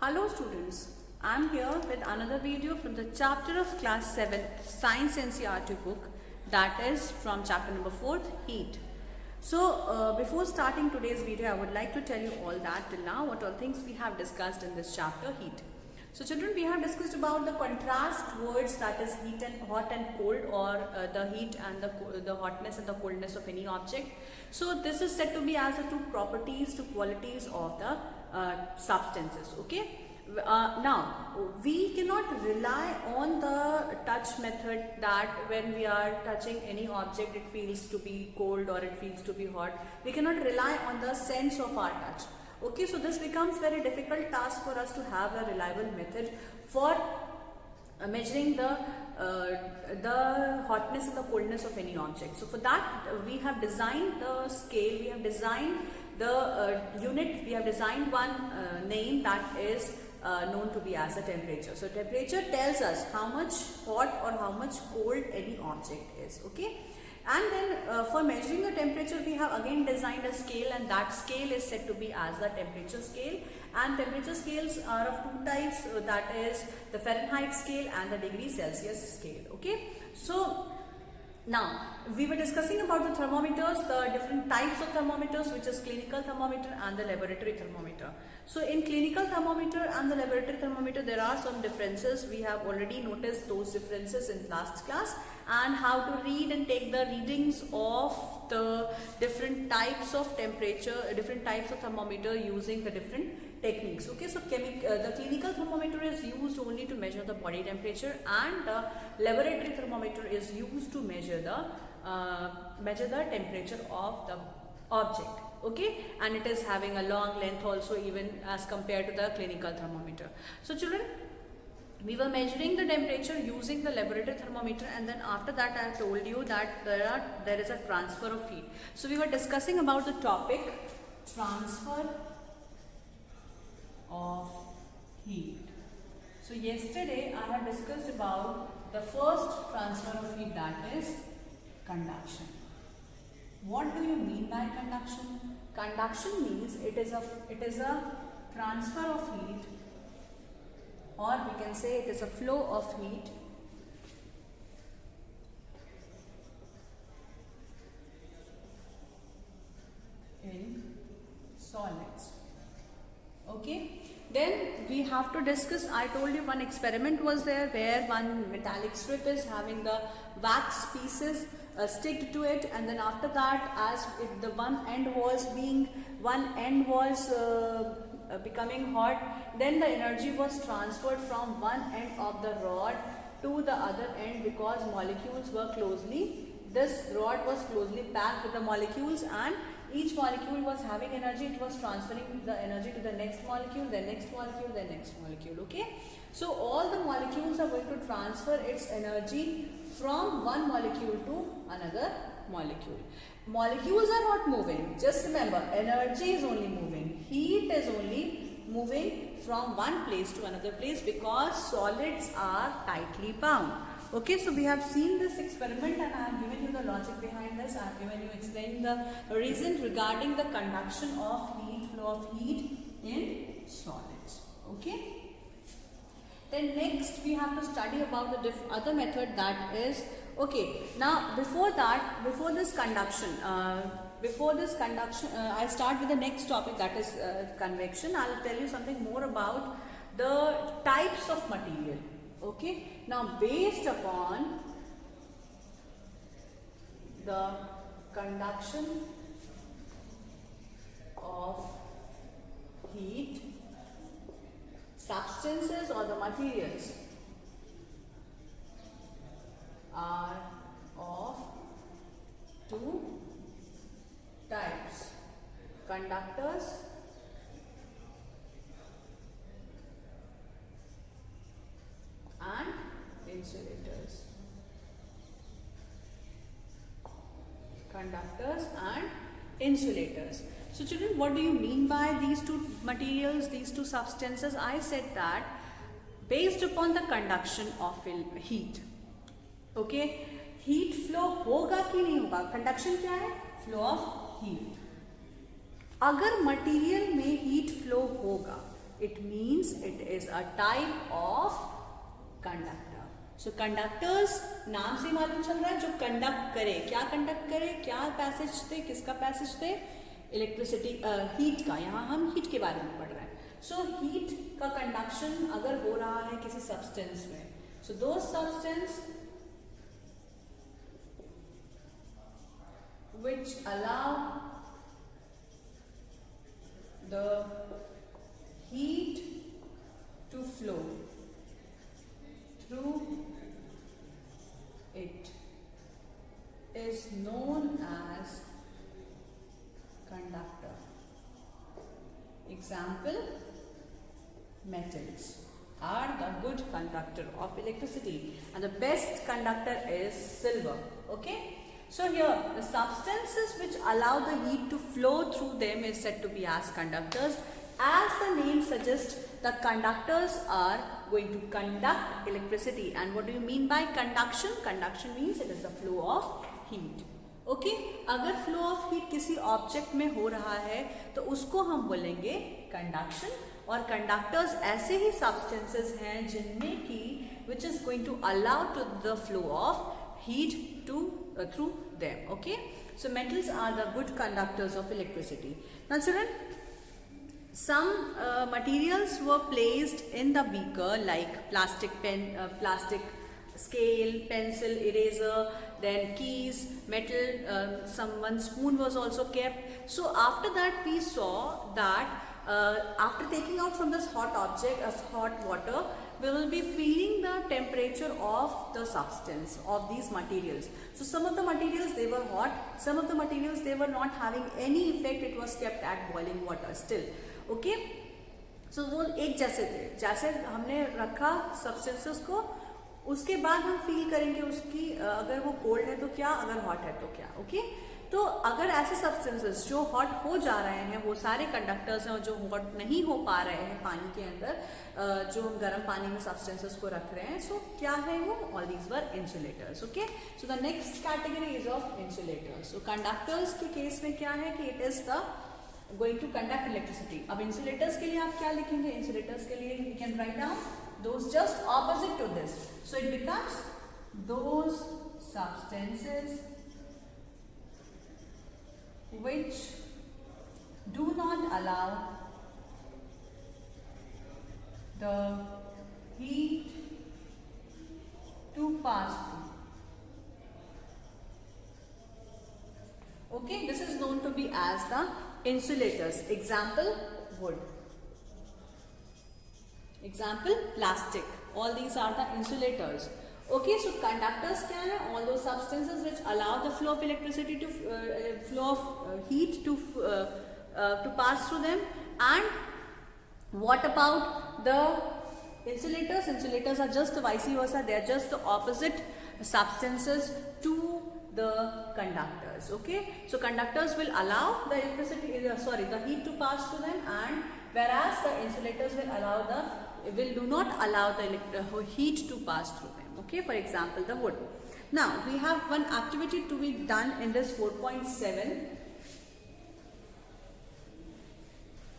Hello students, I am here with another video from the chapter of class 7 Science NCERT book, that is from chapter number 4, Heat. So before starting today's video, I would like to tell you all that till now what all things we have discussed in this chapter, Heat. So children, we have discussed about the contrast words, that is heat and hot and cold, or the heat and the hotness and the coldness of any object. So this is said to be as the two properties, two qualities of the substances. Okay. Now we cannot rely on the touch method, that when we are touching any object it feels to be cold or it feels to be hot. We cannot rely on the sense of our touch. Okay, so this becomes very difficult task for us to have a reliable method for measuring the hotness and the coldness of any object. So for that we have designed the scale, we have designed the unit, we have designed one name that is known to be as a temperature. So temperature tells us how much hot or how much cold any object is. Okay. And then for measuring the temperature, we have again designed a scale, and that scale is said to be as the temperature scale. And temperature scales are of two types, that is the Fahrenheit scale and the degree Celsius scale. Okay. So now we were discussing about the thermometers, the different types of thermometers, which is clinical thermometer and the laboratory thermometer. So in clinical thermometer and the laboratory thermometer, there are some differences. We have already noticed those differences in last class, and how to read and take the readings of the different types of temperature, different types of thermometer using the different techniques. Okay, so the clinical thermometer is used only to measure the body temperature, and the laboratory thermometer is used to measure the temperature of the object. Okay, and it is having a long length also, even as compared to the clinical thermometer. So children, we were measuring the temperature using the laboratory thermometer, and then after that I have told you that there is a transfer of heat. So we were discussing about the topic transfer of heat. So yesterday I have discussed about the first transfer of heat, that is conduction. What do you mean by conduction? Conduction means it is a transfer of heat, or we can say it is a flow of heat in solids. Okay. Then we have to discuss, I told you one experiment was there where one metallic strip is having the wax pieces stick to it, and then after that, as if the one end was becoming hot, then the energy was transferred from one end of the rod to the other end, because this rod was closely packed with the molecules, and each molecule was having energy. It was transferring the energy to the next molecule, the next molecule, the next molecule. Okay. So all the molecules are going to transfer its energy from one molecule to another molecule. Molecules are not moving. Just remember, energy is only moving. Heat is only moving from one place to another place, because solids are tightly bound. Okay, so we have seen this experiment, and I have given you the logic behind this. I have given you, explained the reason regarding the conduction of heat, flow of heat in solids. Okay. Then next we have to study about the other method, that is, okay, now before this conduction, I start with the next topic, that is convection. I will tell you something more about the types of material. Okay, now based upon the conduction of heat, substances or the materials are of two types: conductors and insulators. Conductors and insulators. So children, what do you mean by these two materials, these two substances? I said that based upon the conduction of heat. Okay, heat flow होगा कि नहीं होगा? Conduction क्या है? Flow of heat. अगर material में heat flow होगा, It means it is a type of conductor. So conductors नाम से मालूम चल रहा है जो कंडक्ट करे. क्या कंडक्ट करे, क्या पैसेज दे, किसका पैसेज दे, इलेक्ट्रिसिटी, हीट का. यहाँ हम हीट के बारे में पढ़ रहे हैं. सो हीट का कंडक्शन अगर हो रहा है किसी सब्सटेंस में, सो दो substance which allow the heat to flow through it is known as conductor. Example, metals are the good conductor of electricity and the best conductor is silver. Okay, so here the substances which allow the heat to flow through them is said to be as conductors. As the name suggests, the conductors are going to conduct electricity. And what do you mean by conduction? Conduction means it is the flow of heat. Okay, अगर flow of heat किसी object में हो रहा है तो उसको हम बोलेंगे conduction. और conductors ऐसे ही substances हैं जिनमें कि which is going to allow to the flow of heat to through them. Okay, so metals are the good conductors of electricity. Now children, some materials were placed in the beaker like plastic pen, plastic scale, pencil, eraser, then keys, metal, one spoon was also kept. So after that we saw that after taking out from this hot object, hot water, we will be feeling the temperature of the substance of these materials. So some of the materials they were hot, some of the materials they were not having any effect, it was kept at boiling water still. Okay, so वो एक जैसे थे, जैसे हमने रखा substances को, उसके बाद हम फील करेंगे उसकी अगर वो कोल्ड है तो क्या, अगर हॉट है तो क्या. ओके, तो अगर ऐसे सब्सटेंसेस जो हॉट हो जा रहे हैं वो सारे कंडक्टर्स हैं और जो हॉट नहीं हो पा रहे हैं पानी के अंदर, जो हम गर्म पानी में सब्सटेंसेस को रख रहे हैं, सो क्या है वो, all these were insulators. Okay, so the next category is of insulators. So conductors के केस में क्या है कि it is the going to conduct electricity. अब insulators के लिए आप क्या लिखेंगे? Insulators के लिए we can write down those just opposite to this. So it becomes those substances which do not allow the heat to pass through. Okay, this is known to be as the insulators. Example, wood. Example, plastic. All these are the insulators. Okay, so conductors क्या है? All those substances which allow the flow of electricity to flow of heat to pass through them. And what about the insulators? Insulators are just vice versa. They are just the opposite substances to the conductors. Okay, so conductors will allow the electricity, the heat to pass through them, and whereas the insulators will do not allow the heat to pass through them. Okay, for example, the wood. Now we have one activity to be done in this 4.7.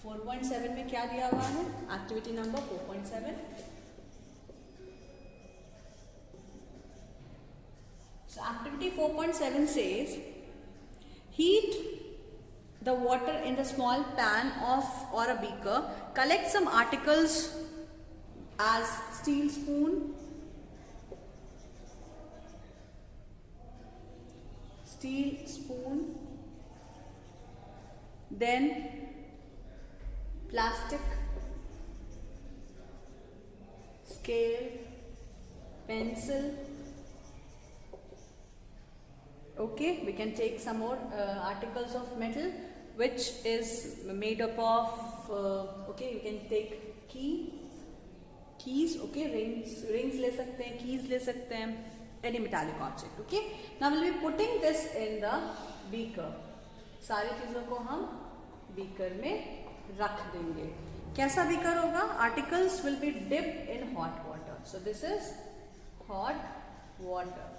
4.7 में क्या दिया हुआ है? Activity number 4.7. So activity 4.7 says, heat the water in the small pan or a beaker. Collect some articles as steel spoon, then plastic, scale, pencil. Okay, we can take some more articles of metal which is made up of okay, you can take keys. Okay, rings ले सकते हैं, keys ले सकते हैं, any metallic object. Okay, now we'll be putting this in the beaker. सारी चीजों को हम beaker में रख देंगे. कैसा beaker होगा? Articles will be dipped in hot water. So this is hot water.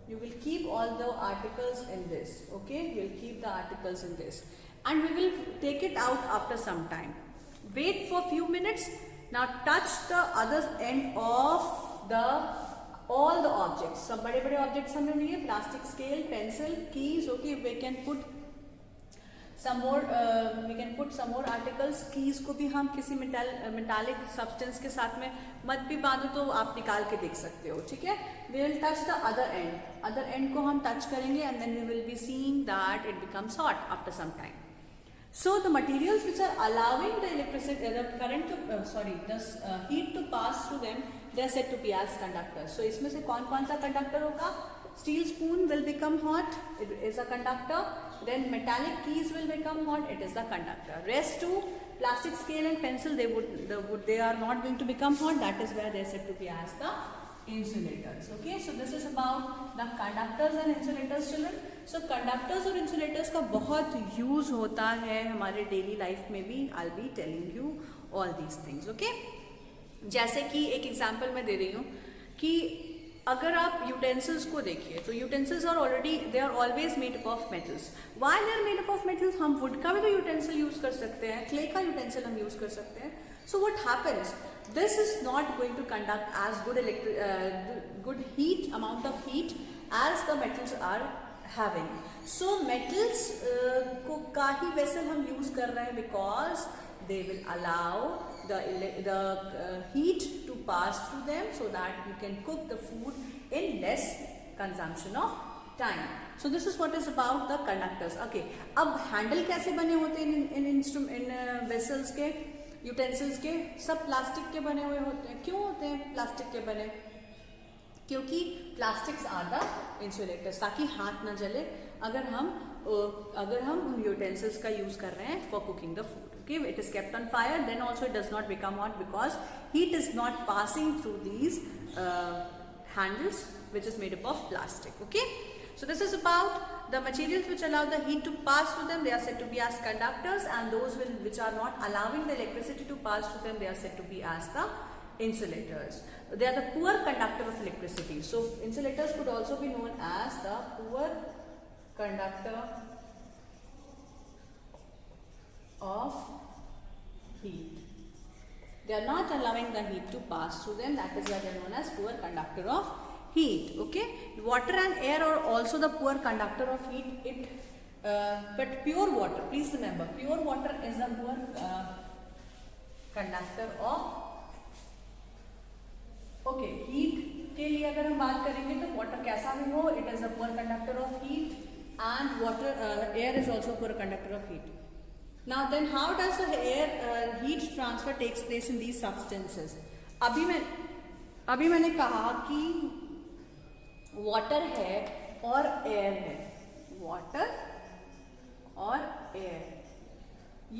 You will keep all the articles in this. Okay, you will keep the articles in this, and we will take it out after some time. Wait for few minutes. Now touch the other end of the all the objects. सब बड़े बड़े objects हमें लिए, plastic scale, pencil, keys. Okay, we can put some more. We can put some more articles. Keys को भी हम किसी metallic substance के साथ में मत भी बांधो तो आप निकाल के देख सकते हो. ठीक है? We will touch the other end. Other end को हम touch करेंगे and then we will be seeing that it becomes hot after some time. So the materials which are allowing the electricity, the current to, the heat to pass through them, they are said to be as conductors. So इसमें से कौन सा conductor होगा? Steel spoon will become hot, it is a conductor. Then metallic keys will become hot, it is the conductor. Rest two, plastic scale and pencil, they are not going to become hot. That is where they are said to be as the insulators. Okay, so this is about the conductors and insulators, children. So conductors और insulators का बहुत use होता है हमारे daily life में भी. I'll be telling you all these things. Okay, जैसे कि एक example मैं दे रही हूँ कि अगर आप utensils को देखिए तो utensils are always made up of metals. Why they are made up of metals? हम wood का भी तो utensil use कर सकते हैं, clay का utensil हम use कर सकते हैं. So what happens? This is not going to conduct as good heat amount of heat as the metals are having. So metals को का ही vessel हम use कर रहे हैं because they will allow the heat to pass through them so that you can cook the food in less consumption of time. So this is what is about the conductors. Okay, अब handle कैसे बने होते हैं in vessels के, utensils के? सब plastic के बने हुए होते हैं. क्यों होते हैं प्लास्टिक के बने? क्योंकि प्लास्टिक्स आर द इंसुलेटर्स, ताकि हाथ न जले अगर हम यूटेंसिल्स का यूज कर रहे हैं for cooking the food. Okay, it is kept on fire, then also it does not become hot because heat is not passing through these handles which is made up of plastic. Okay, so this is about the materials which allow the heat to pass through them. They are said to be as conductors, and those which are not allowing the electricity to pass through them, they are said to be as the insulators. They are the poor conductor of electricity. So insulators could also be known as the poor conductor of heat. They are not allowing the heat to pass through them. That is why they are known as poor conductor of heat. Okay, water and air are also the poor conductor of heat. But pure water, please remember, pure water is the poor conductor of. Okay, heat के लिए अगर हम बात करेंगे तो water कैसा भी हो, it is a poor conductor of heat, and water air is also a poor conductor of heat. Now then, how does the air heat transfer takes place in these substances? अभी मैंने कहा कि water है और air है, water और air,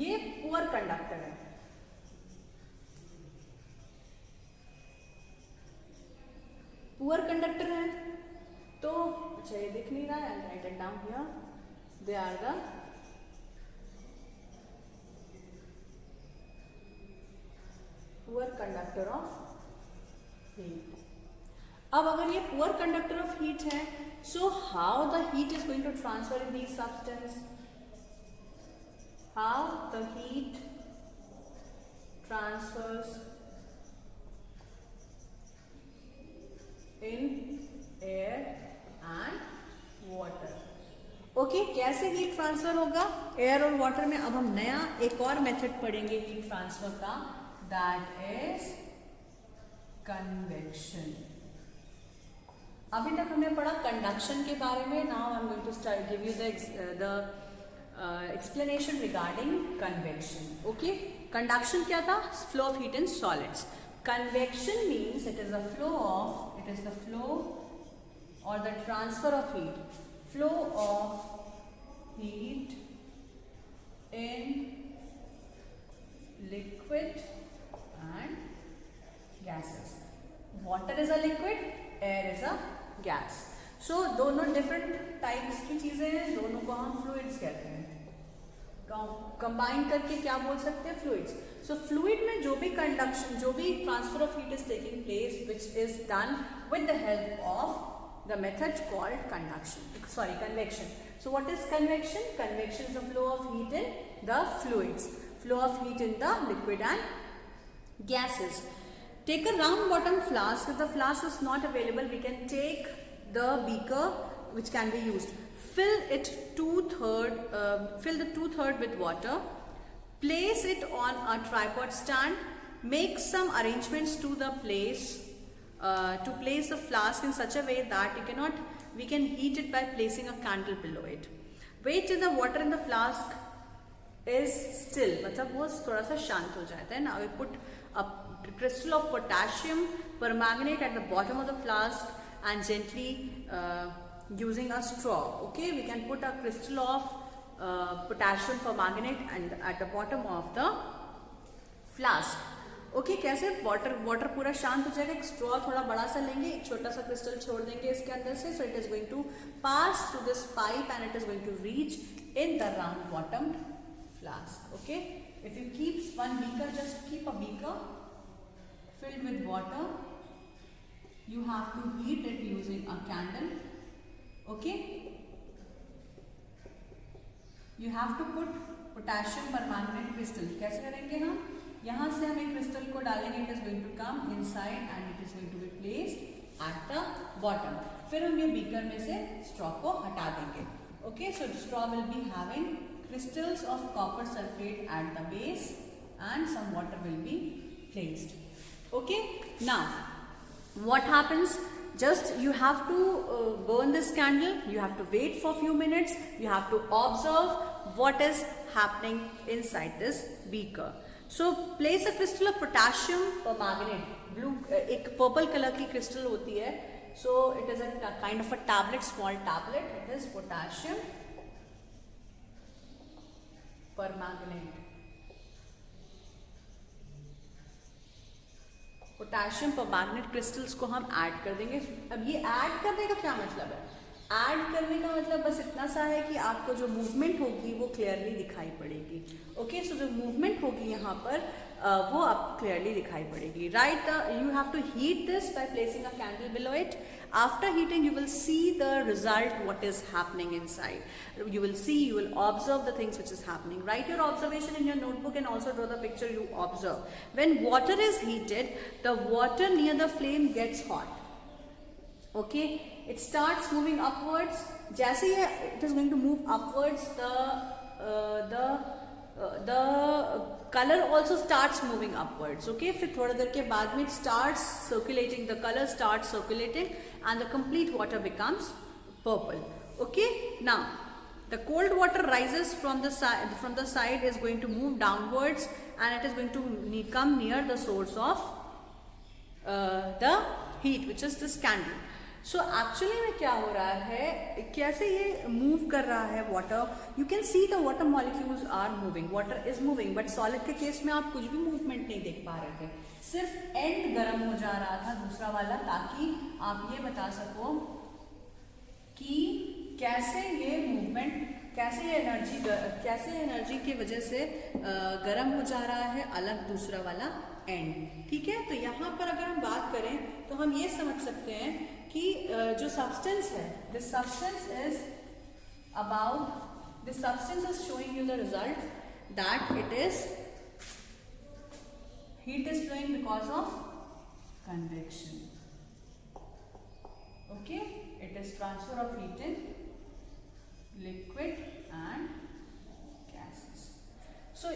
ये poor conductor है. पुअर कंडक्टर है तो अच्छा ये दिख नहीं रहा है, write it down here. They are the poor conductor of heat. अब अगर ये पुअर कंडक्टर ऑफ हीट है, so how the heat is going to transfer in these substance? How the heat transfers in air and water. Okay, कैसे heat transfer होगा air और water में? अब हम नया एक और मेथड पढ़ेंगे हीट ट्रांसफर का, दैट इज कन्वेक्शन. अभी तक हमने पढ़ा कंडक्शन के बारे में. Now I am going to give you the explanation regarding convection. Okay, conduction क्या था? Flow of heat in solids. Convection means it is the flow or the transfer of heat. Flow of heat in liquid and gases. Water is a liquid, air is a gas. So दोनों different types की चीजें हैं, दोनों को हम fluids कहते हैं. Combine करके क्या बोल सकते हैं? फ्लूइड्स. सो फ्लूइड में जो भी कंडक्शन, जो भी transfer of heat is taking place which is done with the help of the method called convection. So what is convection? Convection is the flow of heat in the fluids. flow of heat in the liquid and gases. Take a round bottom flask. If the flask is not available, we can take the beaker which can be used. Fill it fill the 2/3 with water. Place it on a tripod stand. Make some arrangements to place the flask in such a way that we can heat it by placing a candle below it. Wait till the water in the flask is still, मतलब वो थोड़ा सा शांत हो जाता है. Now we put a crystal of potassium permanganate at the bottom of the flask and gently using a straw. Okay, we can put a crystal of potassium permanganate and at the bottom of the flask. Okay, कैसे water पूरा शांत हो जाएगा. एक straw थोड़ा बड़ा सा लेंगे, एक छोटा सा क्रिस्टल छोड़ देंगे इसके अंदर से. So it is going to pass through this pipe and it is going to reach in the round bottomed flask. Okay, if you keep one beaker, just keep a beaker filled with water. You have to heat it using a candle. Okay, you have to put potassium permanganate crystal. कैसे करेंगे हम? यहाँ से हम एक crystal को डालेंगे. It is going to come inside and it is going to be placed at the bottom. फिर हम ये बीकर में से स्ट्रॉ को हटा देंगे. Okay, so straw will be having crystals of copper sulfate at the base and some water will be placed. Okay, now what happens? Just you have to burn this candle. You have to wait for a few minutes. You have to observe what is happening inside this beaker. So place a crystal of potassium permanganate. Blue, एक purple colour की crystal होती है. So it is a kind of a tablet, small tablet. It is potassium permanganate. Potassium permanganate crystals को हम add कर देंगे. अब ये ऐड करने का क्या मतलब है? ऐड करने का मतलब बस इतना सा है कि आपको जो मूवमेंट होगी वो क्लियरली दिखाई पड़ेगी. ओके, सो जो मूवमेंट होगी यहाँ पर वो आपको क्लियरली दिखाई पड़ेगी. Right, you have to heat this by placing a candle below it. After heating, you will see the result, what is happening inside. You will observe the things which is happening. Write your observation in your notebook and also draw the picture you observe. When water is heated, the water near the flame gets hot. Okay, it starts moving upwards. जैसे it is going to move upwards, the color also starts moving upwards. Okay, फिर थोड़ा देर के बाद में it starts circulating, the color starts circulating and the complete water becomes purple. Okay, now the cold water rises from the side is going to move downwards and it is going to come near the source of the heat, which is this candle. So actually में क्या हो रहा है, कैसे ये move कर रहा है water. You can see the water molecules are moving, water is moving, but solid के केस में आप कुछ भी मूवमेंट नहीं देख पा रहे थे. सिर्फ एंड गर्म हो जा रहा था दूसरा वाला, ताकि आप ये बता सको कि कैसे ये मूवमेंट, कैसे एनर्जी की वजह से गर्म हो जा रहा है अलग दूसरा वाला एंड. ठीक है, तो यहाँ पर अगर हम बात करें तो हम ये समझ सकते हैं कि जो सब्सटेंस है, this substance is showing you the result that it is heat is flowing because of convection. Okay, it is transfer of heat in liquid and gases. So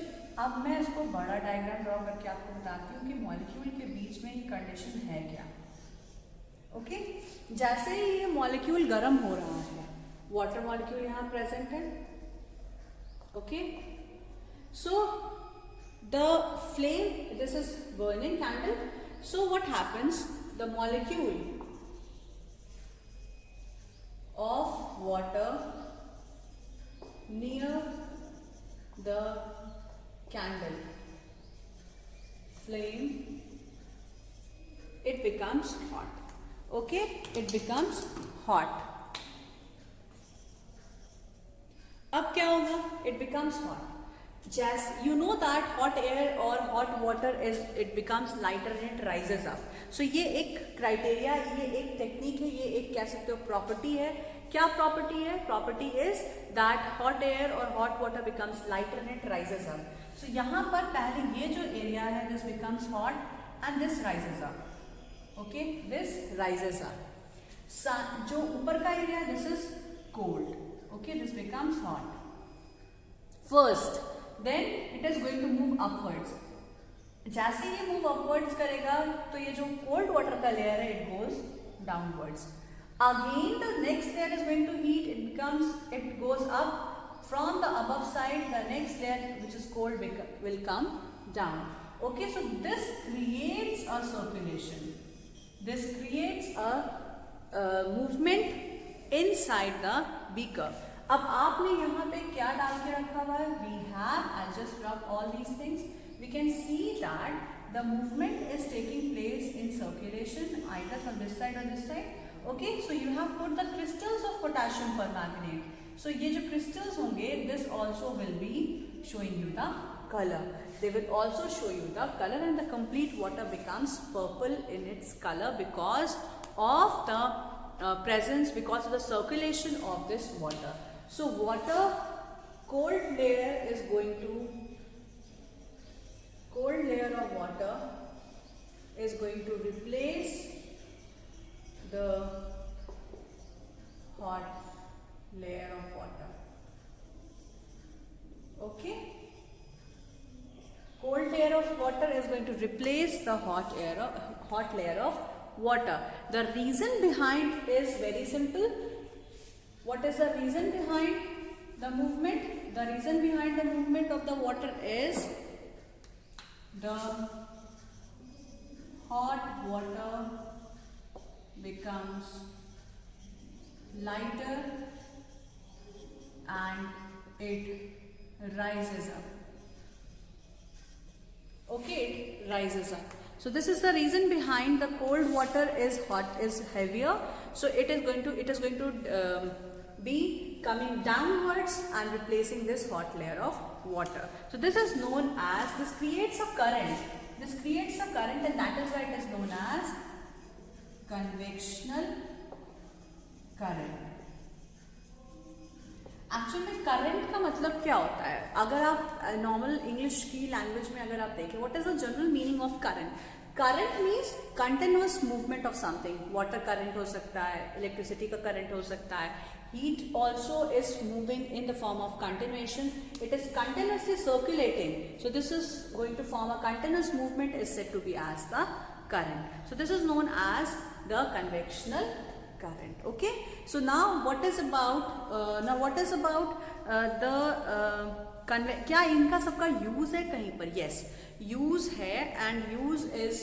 अब मैं इसको बड़ा डायग्राम ड्रॉ करके आपको बताती हूँ कि मॉलिक्यूल के बीच में ये कंडीशन है क्या. ओके, जैसे ही ये मॉलिक्यूल गर्म हो रहा है, वाटर मॉलिक्यूल यहाँ प्रेजेंट है. Okay, so the flame, this is burning candle. So what happens, the molecule of water near the candle flame, it becomes hot. Okay, it becomes hot. अब क्या होगा, it becomes hot. Just you know that hot air or hot water is, it becomes lighter and it rises up. So ये एक criteria, ये एक technique है, ये एक कह सकते हो प्रॉपर्टी है. क्या प्रॉपर्टी है? Property is that hot air or hot water becomes lighter and it rises up. So यहाँ पर पहले ये जो एरिया है this becomes hot and this rises up. Okay, this rises up. जो ऊपर का area this is cold. Okay, this becomes hot. First, then it is going to move upwards. जैसे ये मूव अपवर्ड्स करेगा तो ये जो कोल्ड वाटर का लेयर है it goes downwards. Again the next layer is going to heat, it goes up from the above side, the next layer which is cold will come down. Okay, so this creates a circulation, this creates a movement inside the beaker. अब आपने यहाँ पे क्या डाल के रखा हुआ है? We have, I just rub all these things. We can see that the movement is taking place in circulation either from this side or this side. Okay, so you have put the crystals of potassium permanganate. So ये जो crystals होंगे, this also will be showing you the color. They will also show you the color, and the complete water becomes purple in its color because of the presence, because of the circulation of this water. So water, cold layer of water is going to replace the hot layer of water. Okay, cold layer of water is going to replace the hot layer of water. The reason behind is very simple. What is the reason behind the movement? The reason behind the movement of the water is the hot water becomes lighter and it rises up. Okay, it rises up. So this is the reason behind the cold water is heavier. So it is going to be coming downwards and replacing this hot layer of water. So this is known as, this creates a current. This creates a current, and that is why it is known as convectional current. Actual में current का मतलब क्या होता है? अगर आप normal English की language में अगर आप देखें, what is the general meaning of current? Current means continuous movement of something. Water current हो सकता है, इलेक्ट्रिसिटी का करंट हो सकता है. Heat also is moving in the form of continuation. It is continuously circulating. So this is going to form a continuous movement, is said to be as the current. So this is known as the convectional current. Okay. So now what is about क्या इनका सबका use है कहीं पर? Yes, use है, and use is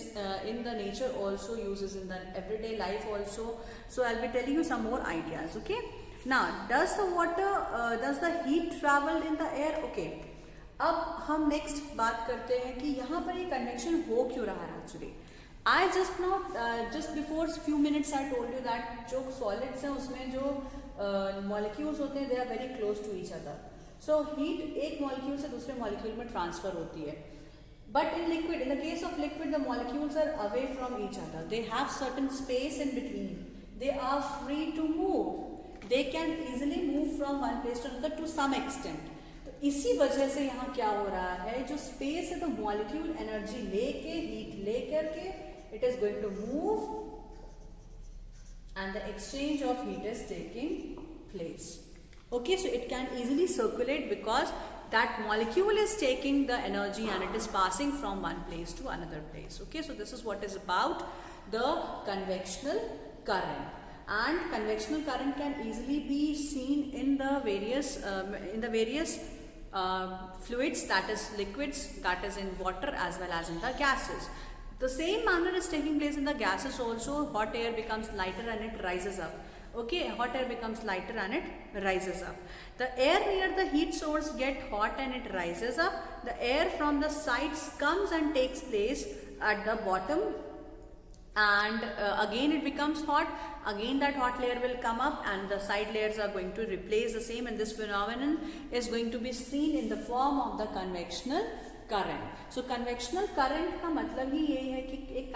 in the nature also, use is in the everyday life also. So I will be telling you some more ideas. Okay, now does the heat travel in the air? Okay, अब हम next बात करते हैं कि यहाँ पर ये convection हो क्यों रहा है. Actually I just before few minutes I told you that जो सॉलिड्स हैं उसमें जो मॉलिक्यूल्स होते हैं, they are very close to each other. So heat एक मॉलिक्यूल से दूसरे मॉलिक्यूल में ट्रांसफर होती है. But in liquid, in the case of liquid, the molecules are away from each other. They have certain space in between. They are free to move. They can easily move from one place to another to some extent. तो इसी वजह से यहाँ क्या हो रहा है, जो स्पेस है तो मॉलिक्यूल एनर्जी लेके, हीट लेकर के, it is going to move and the exchange of heat is taking place. Okay, so it can easily circulate because that molecule is taking the energy and it is passing from one place to another place. Okay, so this is what is about the convectional current. And convectional current can easily be seen in the various fluids, that is liquids, that is in water as well as in the gases. The same manner is taking place in the gases also. Hot air becomes lighter and it rises up. Okay, hot air becomes lighter and it rises up. The air near the heat source get hot and it rises up. The air from the sides comes and takes place at the bottom, and again it becomes hot. Again that hot layer will come up and the side layers are going to replace the same, and this phenomenon is going to be seen in the form of the convectional current. So convectional current का मतलब ही यही है कि एक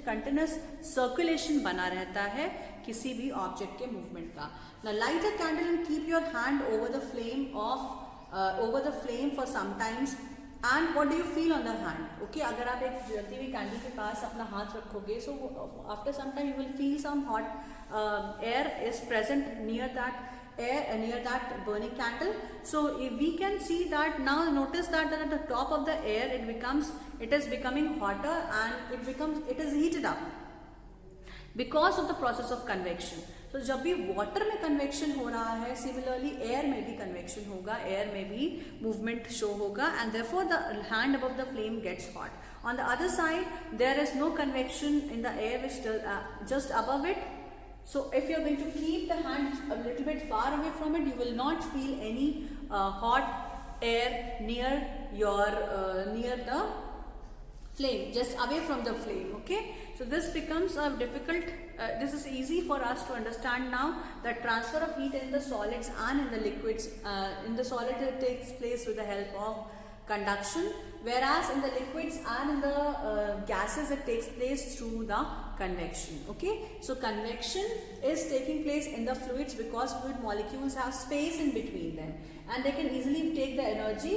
continuous circulation बना रहता है किसी भी ऑब्जेक्ट के मूवमेंट का. Now light a candle and keep your hand over the flame for some times. And what do you feel on the hand. Okay, अगर आप एक जलती हुई कैंडल के पास अपना हाथ रखोगे, so after some time you will feel some hot air is present near that near that burning candle. So we can see that now. Notice that at the top of the air it is becoming hotter, and it is heated up because of the process of convection. So जब भी water में convection हो रहा है, similarly air में भी convection होगा, air में भी movement show होगा, and therefore the hand above the flame gets hot. On the other side, there is no convection in the air which just above it. So if you are going to keep the hand a little bit far away from it, you will not feel any hot air near the flame, just away from the flame. Okay, so this becomes a difficult. This is easy for us to understand now. That transfer of heat in the solids and in the liquids. In the solid, it takes place with the help of conduction, whereas in the liquids and in the gases, it takes place through the convection. Okay, so convection is taking place in the fluids because fluid molecules have space in between them, and they can easily take the energy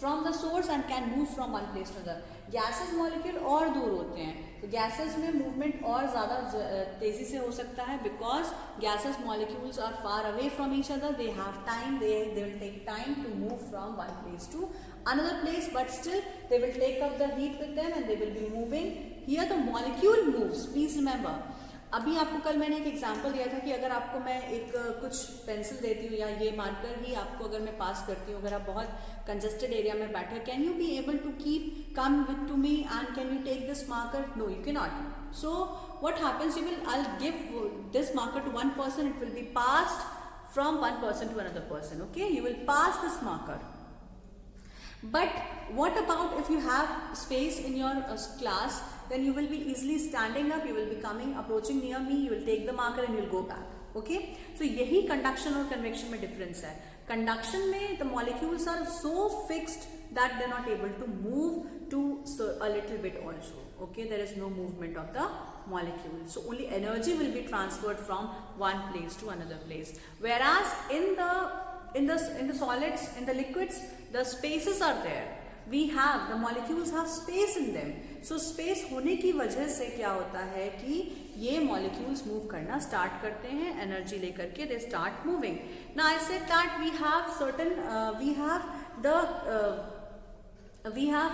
from the source and can move from one place to another. Gases molecule और दूर होते हैं, तो gases में movement और ज़्यादा तेज़ी से हो सकता है because gases molecules are far away from each other. They have time. They will take time to move from one place to another place, but still they will take up the heat with them and they will be moving. Here the molecule moves. Please remember. अभी आपको कल मैंने एक example दिया था कि अगर आपको मैं एक कुछ पेंसिल देती हूँ या ये मार्कर ही आपको अगर मैं पास करती हूँ, अगर आप बहुत कंजेस्टेड एरिया में बैठे, can you be able to come with to me and can you take this marker? No, you can not. So what happens, you will I give this marker to one person, it will be passed from one person to another person. Okay, you will pass this marker. But what about if you have space in your class? Then you will be easily standing up, you will be approaching near me, you will take the marker and you will go back. Okay, so यही conduction और convection में difference है. Conduction में the molecules are so fixed that they are not able to move to a little bit also. Okay, there is no movement of the molecule, so only energy will be transferred from one place to another place. Whereas in the solids, in the liquids, the spaces are there. The molecules have space in them. So space होने की वजह से क्या होता है कि ये molecules move करना start करते हैं, energy लेकर के they start moving. Now I said that we have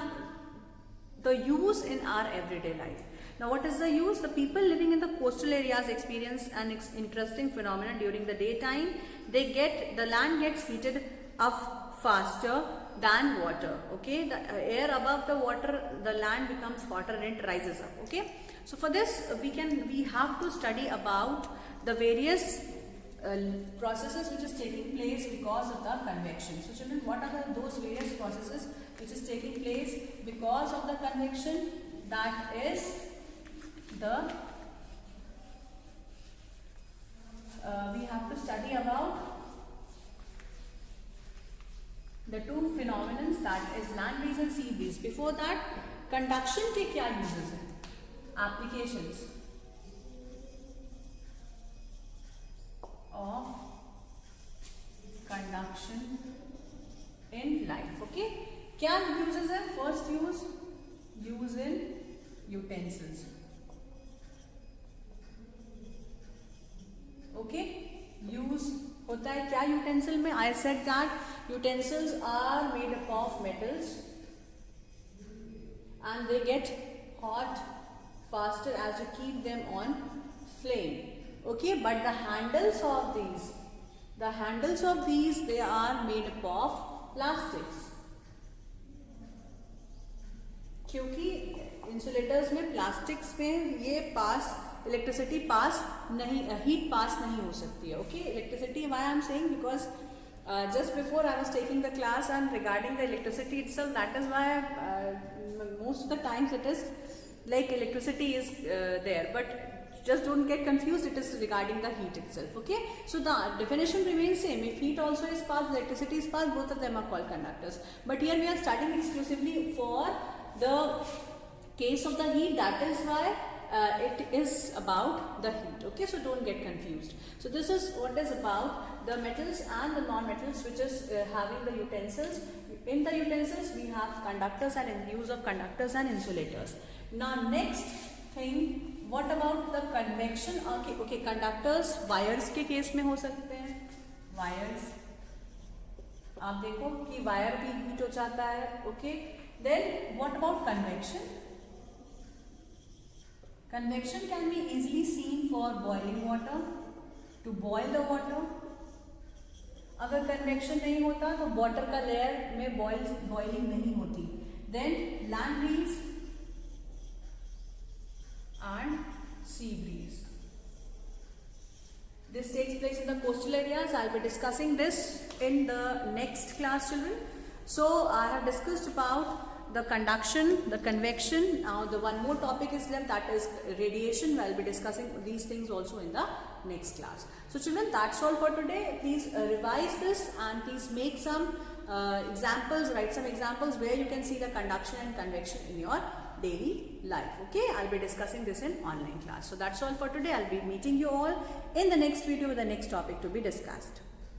the use in our everyday life. Now what is the use? The people living in the coastal areas experience an interesting phenomenon during the daytime. The land gets heated up faster than water. Okay, the air above the water, the land becomes hotter and it rises up. Okay, so for this we have to study about the various processes which is taking place because of the convection. So children, what are those various processes which is taking place because of the convection? That is we have to study about the two phenomena, that is land breeze and sea breeze. Before that, conduction के क्या uses हैं? Applications of conduction in life. Okay, क्या uses हैं? First use in utensils. Okay, use होता है क्या utensil में? I said that utensils are made up of metals and they get hot faster as you keep them on flame. Okay, but the handles of these they are made up of plastics. क्योंकि insulators में plastics में ये electricity pass नहीं, heat पास नहीं हो सकती है. Okay, electricity why I am saying because just before I was taking the class and regarding the electricity itself, that is why most of the times it is like electricity is there, but just don't get confused, it is regarding the heat itself. Okay, so the definition remains same. If heat also is passed, electricity is passed, both of them are called conductors. But here we are studying exclusively for the case of the heat. That is why it is about the heat. Okay, so don't get confused. So this is what is about the metals and the non-metals, which is having the utensils. In the utensils we have conductors and in use of conductors and insulators. Now next thing, what about the convection? Okay, conductors wires के case में हो सकते हैं. Wires, आप देखो कि wire भी heat हो जाता है. Okay, then what about convection? Convection can be easily seen for boiling water, to boil the water. अगर कन्वेक्शन नहीं होता तो वाटर का लेयर में बॉइलिंग नहीं होती. Then land breeze and sea breeze. This takes place in the coastal areas. I'll be discussing this in the next class, children. So I have discussed about the conduction, the convection. Now the one more topic is left, that is radiation. I'll be discussing these things also in the next class. So children, that's all for today. Please revise this and please make some examples, write some examples where you can see the conduction and convection in your daily life. Okay, I'll be discussing this in online class. So that's all for today. I'll be meeting you all in the next video with the next topic to be discussed.